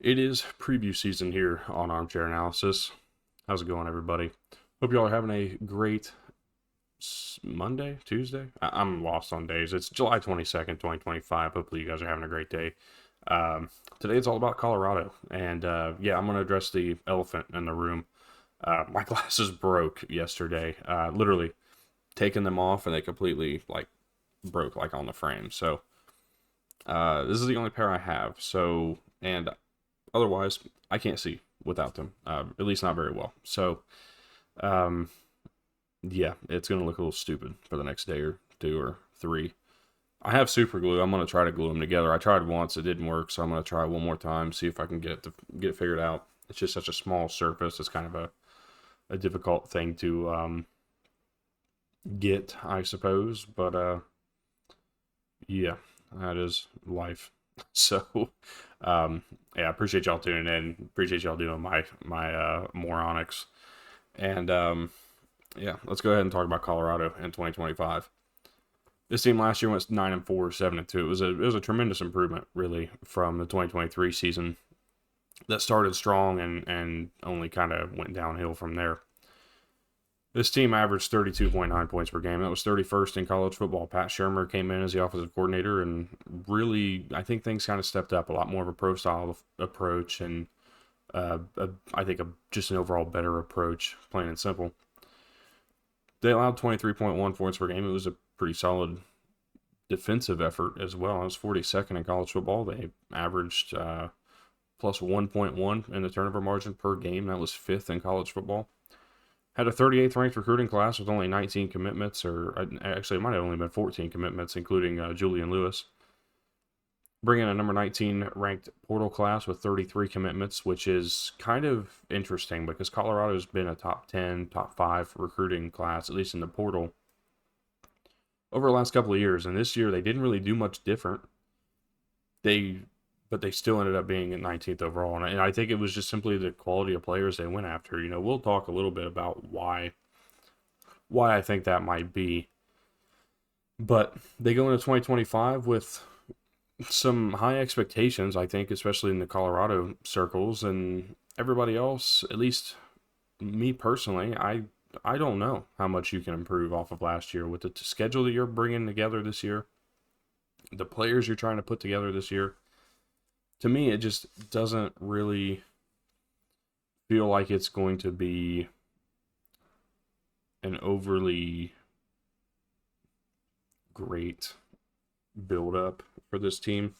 It is preview season here on Armchair Analysis. How's it going, everybody? Hope you all are having a great Monday, Tuesday. I'm lost on days. It's July 22nd, 2025. Hopefully, you guys are having a great day. Today, it's all about Colorado. And yeah, I'm going to address the elephant in the room. My glasses broke yesterday. Literally, taking them off, and they completely broke on the frame. So, this is the only pair I have. So, and otherwise, I can't see without them, at least not very well. So, um, yeah, it's going to look a little stupid for the next day or two or three. I have super glue. I'm going to try to glue them together. I tried once, it didn't work, so I'm going to try one more time, see if I can get it figured out. It's just such a small surface. It's kind of a difficult thing to get, I suppose. But yeah, that is life. So, yeah, I appreciate y'all tuning in. Appreciate y'all doing my moronics. And yeah, let's go ahead and talk about Colorado in 2025. This team last year went 9-4, 7-2. It was a tremendous improvement, really, from the 2023 season that started strong and only kind of went downhill from there. This team averaged 32.9 points per game. That was 31st in college football. Pat Shurmur came in as the offensive coordinator, and really, I think things kind of stepped up. A lot more of a pro style approach, and I think just an overall better approach, plain and simple. They allowed 23.1 points per game. It was a pretty solid defensive effort as well. It was 42nd in college football. They averaged plus 1.1 in the turnover margin per game. That was 5th in college football. Had a 38th ranked recruiting class with only 19 commitments, or actually, it might have only been 14 commitments, including Julian Lewis. Bring in a number 19 ranked portal class with 33 commitments, which is kind of interesting because Colorado's been a top 10, top 5 recruiting class, at least in the portal, over the last couple of years. And this year, they didn't really do much different. But they still ended up being at 19th overall. And I think it was just simply the quality of players they went after. You know, we'll talk a little bit about why I think that might be. But they go into 2025 with some high expectations, I think, especially in the Colorado circles, and everybody else, at least me personally, I don't know how much you can improve off of last year with the schedule that you're bringing together this year, the players you're trying to put together this year. To me, it just doesn't really feel like it's going to be an overly great build up for this team.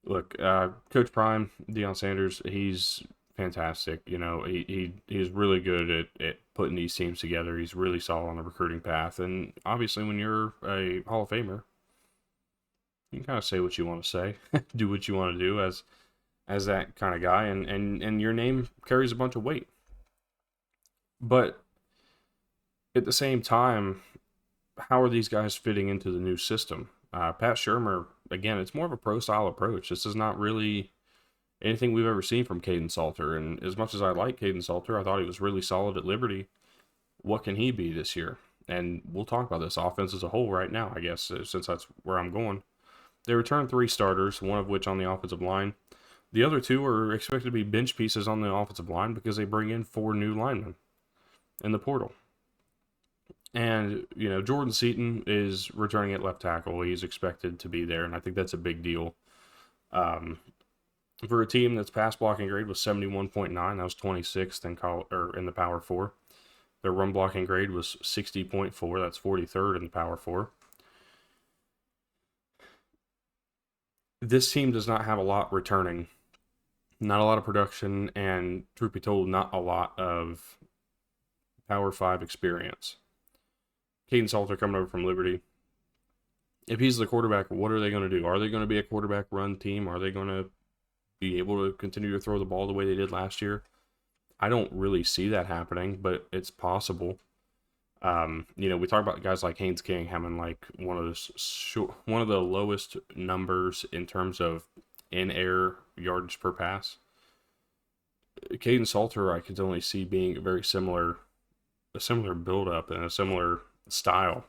Look, Coach Prime, Deion Sanders, he's fantastic. You know, he's really good at putting these teams together. He's really solid on the recruiting path. And obviously, when you're a Hall of Famer, you can kind of say what you want to say, do what you want to do as that kind of guy, and your name carries a bunch of weight. But at the same time, how are these guys fitting into the new system? Pat Shurmur, again, it's more of a pro style approach. This is not really anything we've ever seen from Caden Salter. And as much as I like Caden Salter, I thought he was really solid at Liberty. What can he be this year? And we'll talk about this offense as a whole right now, I guess, since that's where I'm going. They returned 3 starters, one of which on the offensive line. The other 2 are expected to be bench pieces on the offensive line because they bring in 4 new linemen in the portal. And, you know, Jordan Seaton is returning at left tackle. He's expected to be there, and I think that's a big deal. For a team that's pass blocking grade was 71.9, that was 26th in the Power 4. Their run blocking grade was 60.4, that's 43rd in the Power 4. This team does not have a lot returning, not a lot of production, and truth be told, not a lot of Power 5 experience. Caden Salter coming over from Liberty. If he's the quarterback, what are they going to do? Are they going to be a quarterback run team? Are they going to be able to continue to throw the ball the way they did last year? I don't really see that happening, but it's possible. You know, we talk about guys like Haynes King having like one of the lowest numbers in terms of in-air yardage per pass. Caden Salter, I could only see being a similar build-up and a similar style.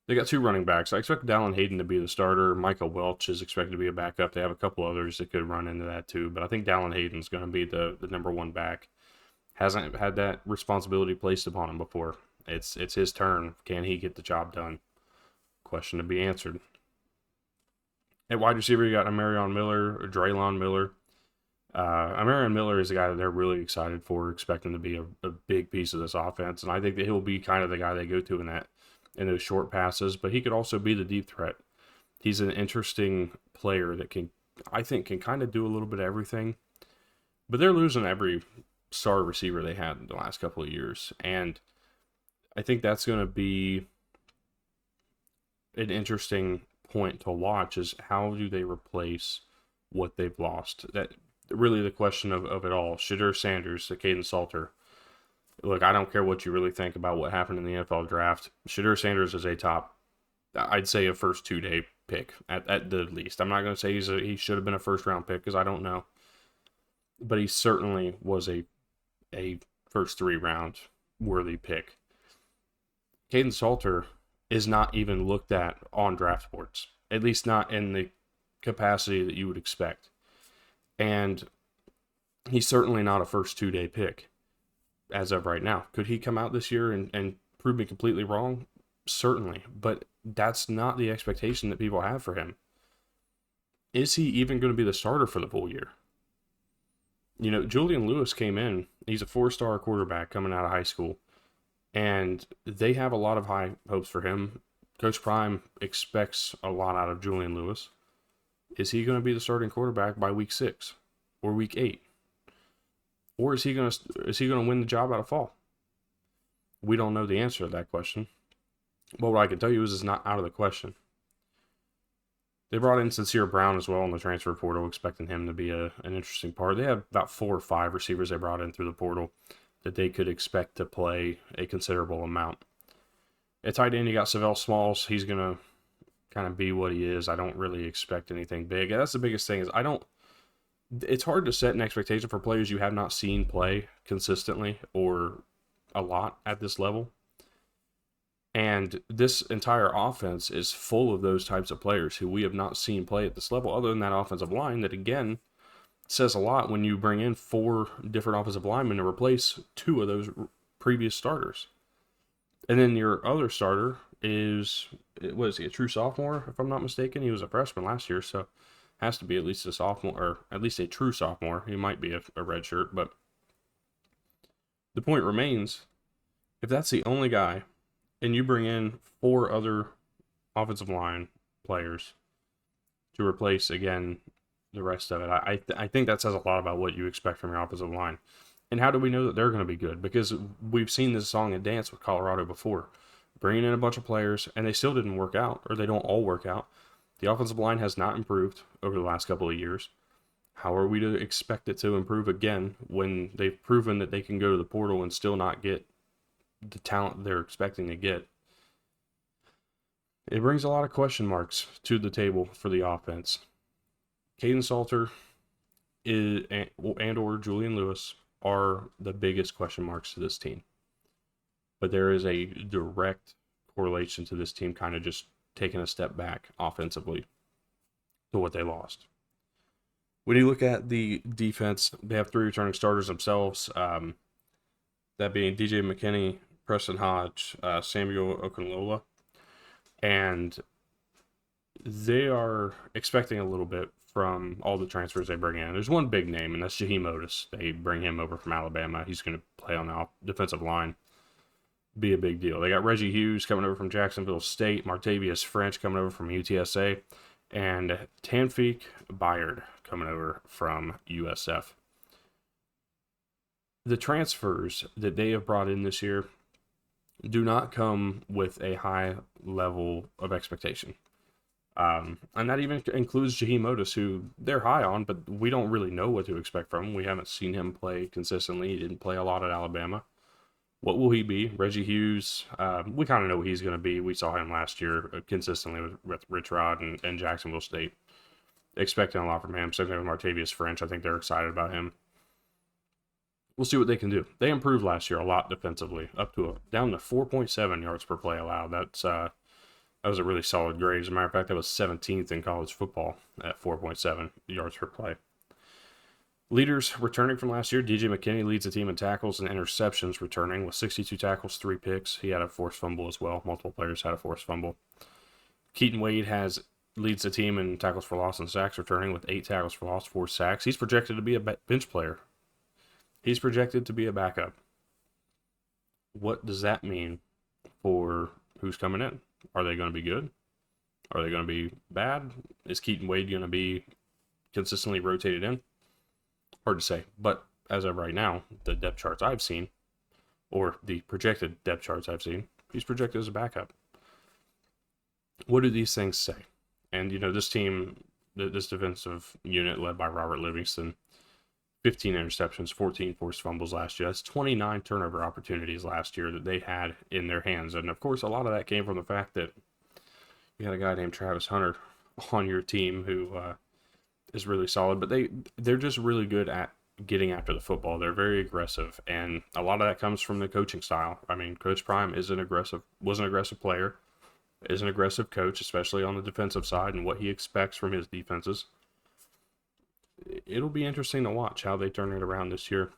They got 2 running backs. I expect Dallin Hayden to be the starter. Michael Welch is expected to be a backup. They have a couple others that could run into that too, but I think Dallin Hayden's going to be the number one back. Hasn't had that responsibility placed upon him before. It's his turn. Can he get the job done? Question to be answered. At wide receiver, you got Amarion Miller, or Draylon Miller. Amarion Miller is a guy that they're really excited for, expecting to be a big piece of this offense, and I think that he'll be kind of the guy they go to in those short passes. But he could also be the deep threat. He's an interesting player that I think, can kind of do a little bit of everything. But they're losing every star receiver they had in the last couple of years, and I think that's going to be an interesting point to watch, is how do they replace what they've lost. That really the question of it all. Shadur Sanders, the Caden Salter. Look, I don't care what you really think about what happened in the NFL draft. Shadur Sanders is a top, I'd say a first 2-day pick at the least. I'm not going to say he should have been a first round pick, because I don't know, but he certainly was a first 3-round worthy pick. Caden Salter is not even looked at on draft boards, at least not in the capacity that you would expect. And he's certainly not a first 2-day pick as of right now. Could he come out this year and prove me completely wrong? Certainly, but that's not the expectation that people have for him. Is he even going to be the starter for the full year? Julian Lewis came in. He's a 4-star quarterback coming out of high school, and they have a lot of high hopes for him. Coach Prime expects a lot out of Julian Lewis. Is he going to be the starting quarterback by week 6 or week 8? Or is he going to win the job out of fall? We don't know the answer to that question. But what I can tell you is it's not out of the question. They brought in Sincere Brown as well in the transfer portal, expecting him to be an interesting part. They have about 4 or 5 receivers they brought in through the portal that they could expect to play a considerable amount. At tight end, you got Savell Smalls. He's going to kind of be what he is. I don't really expect anything big. That's the biggest thing, is it's hard to set an expectation for players you have not seen play consistently or a lot at this level. And this entire offense is full of those types of players who we have not seen play at this level, other than that offensive line that, again, says a lot when you bring in 4 different offensive linemen to replace 2 of those previous starters. And then your other starter is, was he a true sophomore, if I'm not mistaken? He was a freshman last year, so has to be at least a sophomore, or at least a true sophomore. He might be a red shirt, but the point remains, if that's the only guy, and you bring in 4 other offensive line players to replace, again, the rest of it, I think that says a lot about what you expect from your offensive line. And how do we know that they're going to be good? Because we've seen this song and dance with Colorado before. Bringing in a bunch of players, and they still didn't work out, or they don't all work out. The offensive line has not improved over the last couple of years. How are we to expect it to improve again when they've proven that they can go to the portal and still not get the talent they're expecting to get? It brings a lot of question marks to the table for the offense. Caden Salter and or Julian Lewis are the biggest question marks to this team. But there is a direct correlation to this team kind of just taking a step back offensively to what they lost. When you look at the defense, they have 3 returning starters themselves, that being DJ McKinney, Preston Hodge, Samuel Okunlola. And they are expecting a little bit from all the transfers they bring in. There's one big name, and that's Jaheim Otis. They bring him over from Alabama. He's going to play on the defensive line. Be a big deal. They got Reggie Hughes coming over from Jacksonville State, Martavius French coming over from UTSA, and Tanfik Bayard coming over from USF. The transfers that they have brought in this year do not come with a high level of expectation. And that even includes Jaheim Otis, who they're high on, but we don't really know what to expect from him. We haven't seen him play consistently. He didn't play a lot at Alabama. What will he be? Reggie Hughes, we kind of know what he's going to be. We saw him last year consistently with Rich Rod and Jacksonville State. Expecting a lot from him. Same thing with Martavius French. I think they're excited about him. We'll see what they can do. They improved last year a lot defensively, down to 4.7 yards per play allowed. That was a really solid grade. As a matter of fact, that was 17th in college football at 4.7 yards per play. Leaders returning from last year, DJ McKinney leads the team in tackles and interceptions returning with 62 tackles, 3 picks. He had a forced fumble as well. Multiple players had a forced fumble. Keaton Wade leads the team in tackles for loss and sacks returning with 8 tackles for loss, 4 sacks. He's projected to be a bench player. He's projected to be a backup. What does that mean for who's coming in? Are they going to be good? Are they going to be bad? Is Keaton Wade going to be consistently rotated in? Hard to say. But as of right now, the depth charts I've seen, or the projected depth charts I've seen, he's projected as a backup. What do these things say? And, this team, this defensive unit led by Robert Livingston, 15 interceptions, 14 forced fumbles last year. That's 29 turnover opportunities last year that they had in their hands. And, of course, a lot of that came from the fact that you had a guy named Travis Hunter on your team who is really solid. But they're just really good at getting after the football. They're very aggressive. And a lot of that comes from the coaching style. I mean, Coach Prime was an aggressive player, is an aggressive coach, especially on the defensive side and what he expects from his defenses. It'll be interesting to watch how they turn it around this year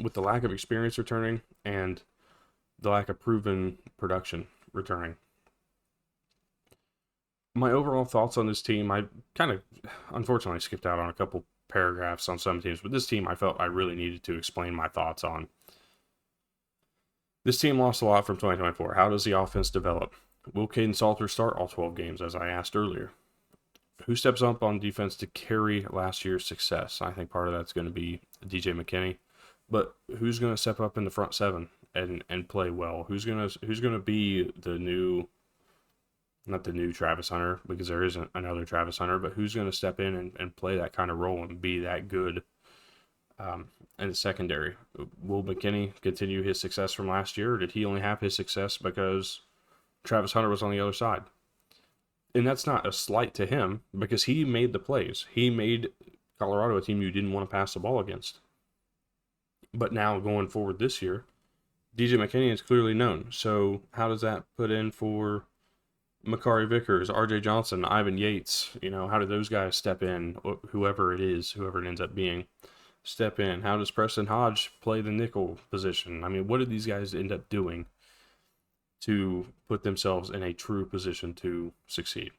with the lack of experience returning and the lack of proven production returning. My overall thoughts on this team, I kind of unfortunately skipped out on a couple paragraphs on some teams, but this team I felt I really needed to explain my thoughts on. This team lost a lot from 2024. How does the offense develop? Will Caden Salter start all 12 games, as I asked earlier? Who steps up on defense to carry last year's success? I think part of that's going to be DJ McKinney, but who's going to step up in the front seven and play well? Who's going to be the new, not the new Travis Hunter, because there isn't another Travis Hunter, but who's going to step in and play that kind of role and be that good in the secondary? Will McKinney continue his success from last year, or did he only have his success because Travis Hunter was on the other side? And that's not a slight to him, because he made the plays. He made Colorado a team you didn't want to pass the ball against. But now going forward this year, DJ McKinney is clearly known. So how does that put in for Makari Vickers, RJ Johnson, Ivan Yates? How do those guys step in? Whoever it ends up being, step in. How does Preston Hodge play the nickel position? I mean, what do these guys end up doing to put themselves in a true position to succeed?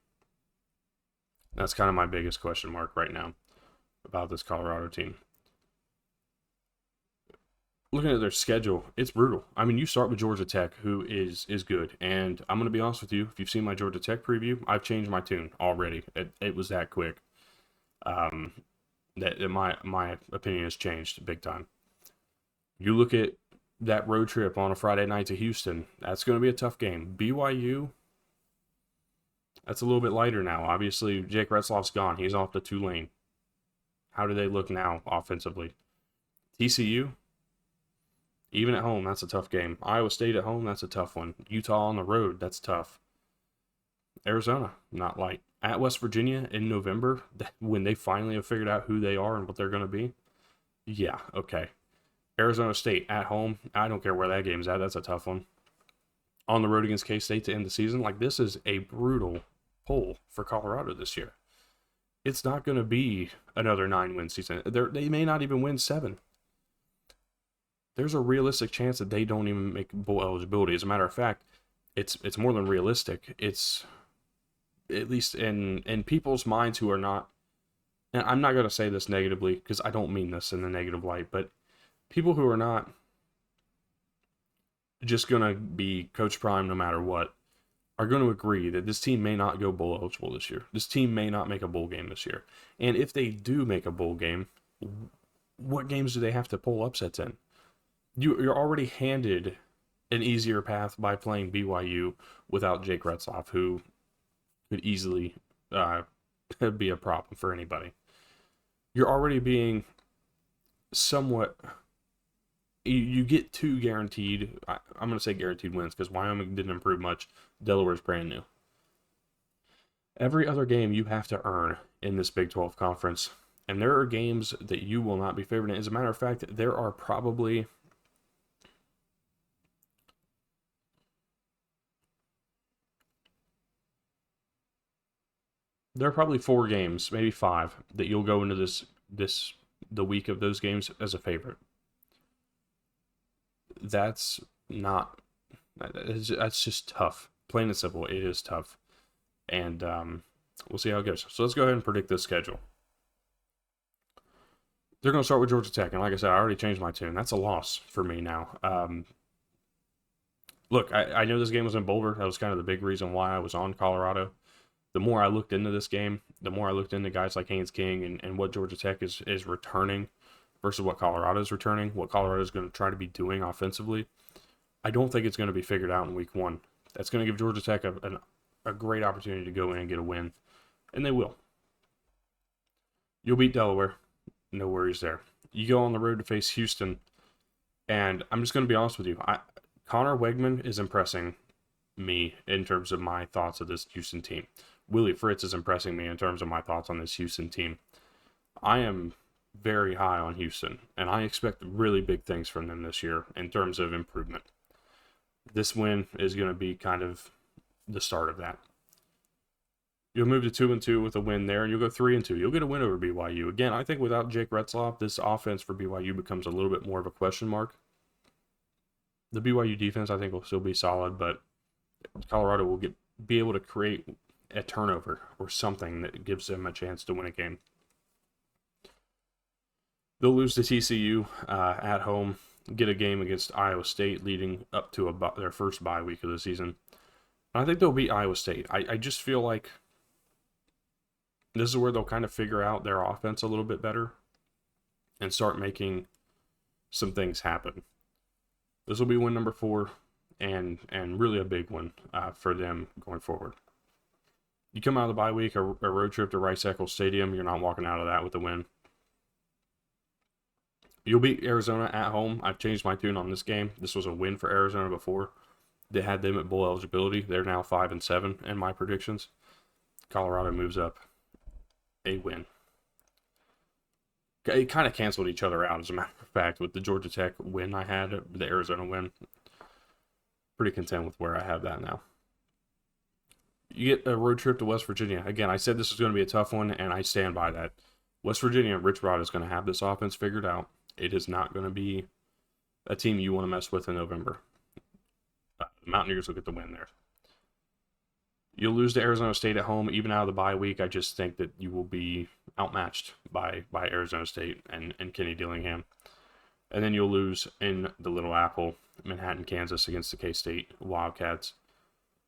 That's kind of my biggest question mark right now about this Colorado team. Looking at their schedule, it's brutal. I mean, you start with Georgia Tech, who is good. And I'm going to be honest with you, if you've seen my Georgia Tech preview, I've changed my tune already. It was that quick. That my opinion has changed big time. You look at that road trip on a Friday night to Houston, that's going to be a tough game. BYU, that's a little bit lighter now. Obviously, Jake Retzloff's gone. He's off to Tulane. How do they look now offensively? TCU, even at home, that's a tough game. Iowa State at home, that's a tough one. Utah on the road, that's tough. Arizona, not light. At West Virginia in November, when they finally have figured out who they are and what they're going to be, yeah, okay. Arizona State at home, I don't care where that game's at, that's a tough one. On the road against K-State to end the season, this is a brutal pull for Colorado this year. It's not going to be another 9-win season. They may not even win 7. There's a realistic chance that they don't even make bowl eligibility. As a matter of fact, it's more than realistic. It's, at least in people's minds who are not, and I'm not going to say this negatively because I don't mean this in a negative light, but people who are not just going to be Coach Prime no matter what are going to agree that this team may not go bowl eligible this year. This team may not make a bowl game this year. And if they do make a bowl game, what games do they have to pull upsets in? You're already handed an easier path by playing BYU without Jake Retzloff, who could easily be a problem for anybody. You're already being somewhat... You get 2 guaranteed, I'm going to say guaranteed wins, because Wyoming didn't improve much. Delaware's brand new. Every other game you have to earn in this Big 12 conference. And there are games that you will not be favored in. As a matter of fact, there are probably... there are probably 4 games, maybe 5, that you'll go into the week of those games as a favorite. That's not that's just tough. Plain and simple, it is tough. And we'll see how it goes. So let's go ahead and predict this schedule. They're going to start with Georgia Tech, and like I said, I already changed my tune. That's a loss for me now. Look, I know this game was in Boulder. That was kind of the big reason why I was on Colorado. The more I looked into this game, the more I looked into guys like Haynes King and what Georgia Tech is returning versus what Colorado is returning, what Colorado is going to try to be doing offensively. I don't think it's going to be figured out in week 1. That's going to give Georgia Tech a great opportunity to go in and get a win, and they will. You'll beat Delaware. No worries there. You go on the road to face Houston, and I'm just going to be honest with you. Connor Wegman is impressing me in terms of my thoughts of this Houston team. Willie Fritz is impressing me in terms of my thoughts on this Houston team. I am very high on Houston, and I expect really big things from them this year in terms of improvement. This win is going to be kind of the start of that. You'll move to 2-2 with a win there, and you'll go 3-2. You'll get a win over BYU. Again, I think without Jake Retzloff, this offense for BYU becomes a little bit more of a question mark. The BYU defense, I think, will still be solid, but Colorado will be able to create a turnover or something that gives them a chance to win a game. They'll lose to TCU at home, get a game against Iowa State leading up to their first bye week of the season. And I think they'll beat Iowa State. I just feel like this is where they'll kind of figure out their offense a little bit better and start making some things happen. This will be win number 4 and really a big one for them going forward. You come out of the bye week, a road trip to Rice-Eccles Stadium, you're not walking out of that with a win. You'll beat Arizona at home. I've changed my tune on this game. This was a win for Arizona before. They had them at bowl eligibility. They're now 5-7 in my predictions. Colorado moves up a win. It kind of canceled each other out, as a matter of fact, with the Georgia Tech win I had, the Arizona win. Pretty content with where I have that now. You get a road trip to West Virginia. Again, I said this was going to be a tough one, and I stand by that. West Virginia, Rich Rod is going to have this offense figured out. It is not going to be a team you want to mess with in November. The Mountaineers will get the win there. You'll lose to Arizona State at home. Even out of the bye week, I just think that you will be outmatched by Arizona State and Kenny Dillingham. And then you'll lose in the Little Apple, Manhattan, Kansas, against the K-State Wildcats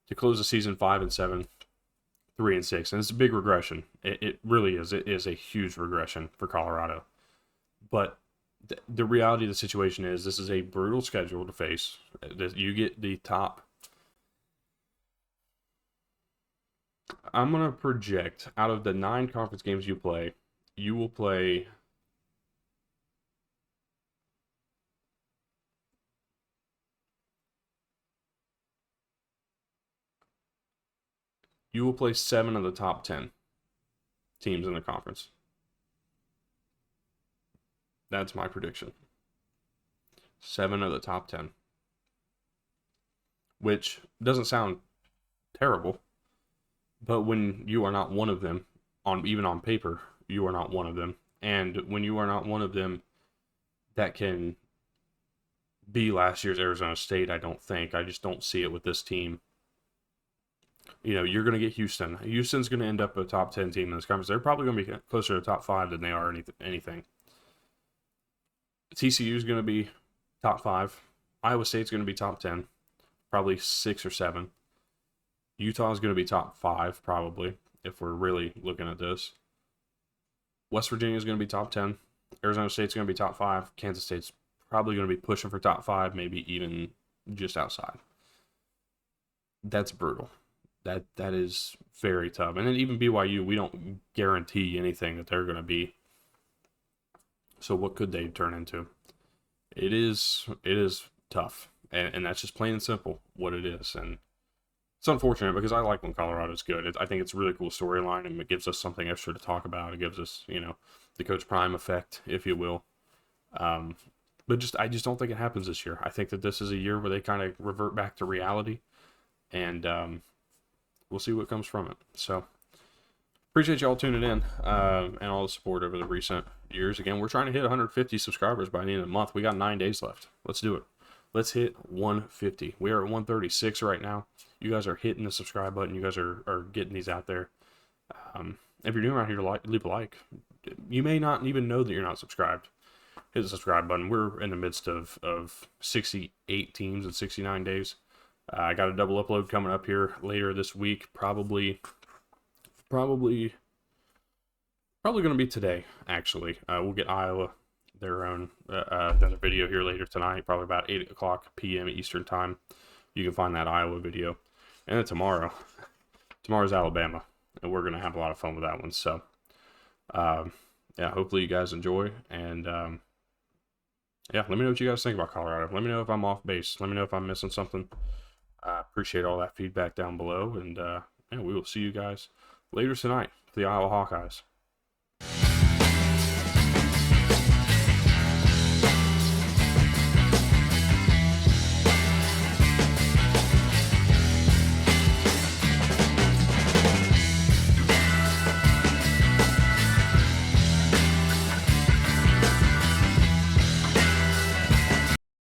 to close the season 5-7, 3-6. And it's a big regression. It really is. It is a huge regression for Colorado. But the reality of the situation is this is a brutal schedule to face. You get the top. I'm going to project out of the 9 conference games you play, you will play 7 of the top 10 teams in the conference. That's my prediction. 7 of the top 10. Which doesn't sound terrible. But when you are not one of them, even on paper, you are not one of them. And when you are not one of them, that can be last year's Arizona State, I don't think. I just don't see it with this team. You're going to get Houston. Houston's going to end up a top 10 team in this conference. They're probably going to be closer to top 5 than they are anything. TCU is going to be top 5. Iowa State's going to be top 10. Probably 6 or 7. Utah is going to be top 5, probably, if we're really looking at this. West Virginia is going to be top 10. Arizona State's going to be top 5. Kansas State's probably going to be pushing for top 5, maybe even just outside. That's brutal. That is very tough. And then even BYU, we don't guarantee anything that they're going to be. So what could they turn into? It is tough. And that's just plain and simple what it is. And it's unfortunate because I like when Colorado's good. I think it's a really cool storyline, and it gives us something extra to talk about. It gives us, the Coach Prime effect, if you will. But I just don't think it happens this year. I think that this is a year where they kind of revert back to reality, and we'll see what comes from it. So, appreciate y'all tuning in and all the support over the recent years. Again, we're trying to hit 150 subscribers by the end of the month. We got 9 days left. Let's do it. Let's hit 150. We are at 136 right now. You guys are hitting the subscribe button. You guys are getting these out there. If you're new around here, leave a like. You may not even know that you're not subscribed. Hit the subscribe button. We're in the midst of 68 teams in 69 days. I got a double upload coming up here later this week. Probably going to be today, actually. We'll get Iowa their own another video here later tonight, probably about 8 o'clock p.m. Eastern time. You can find that Iowa video. And then tomorrow's Alabama, and we're going to have a lot of fun with that one. So, yeah, hopefully you guys enjoy, and yeah, let me know what you guys think about Colorado. Let me know if I'm off base. Let me know if I'm missing something. I appreciate all that feedback down below, and yeah, we will see you guys later tonight for the Iowa Hawkeyes.